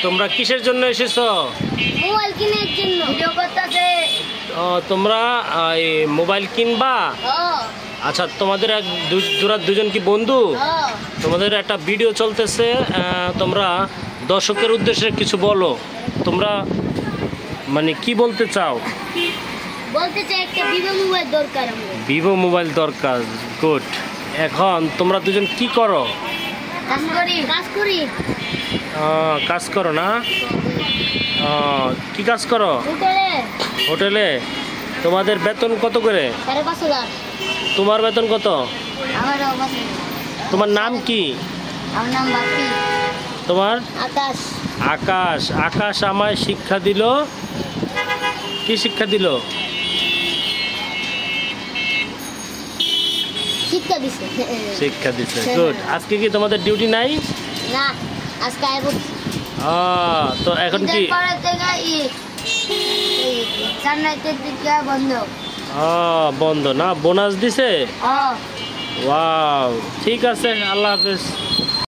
তোমরা কিসের জন্য এসেছো? মোবাইল কেনার জন্য। ভিডিও করতেছে। তোমরা মোবাইল কিনবা? আচ্ছা, তোমাদের দুজন কি বন্ধু? তোমাদের একটা ভিডিও চলতেছে, তোমরা দর্শকের উদ্দেশ্যে কিছু বলো। তোমরা মানে কি বলতে চাও? বলতে চাই একটা ভিভো মোবাইল দরকার আমার। ভিভো মোবাইল দরকার, গুড। এখন তোমরা দুজন কি করো? কাজ করি। কাজ করো না? কি কাজ করো? হোটেলে। তোমাদের বেতন কত করে? 5,500। তোমার বেতন কত? আমারও 5,000। তোমার নাম কি? আমার নাম বাপি। তোমার? আকাশ। আকাশ। আকাশ আমায় শিক্ষা দিল। কি শিক্ষা দিল? শিক্ষা দিছে, গুড। আজকে কি তোমাদের ডিউটি নাই? না, আজকে আইব। তো এখন কি বন্ধ? বন্ধ না? বোনাস দিছে? ওয়াও, ঠিক আছে, আল্লাহ হাফেজ।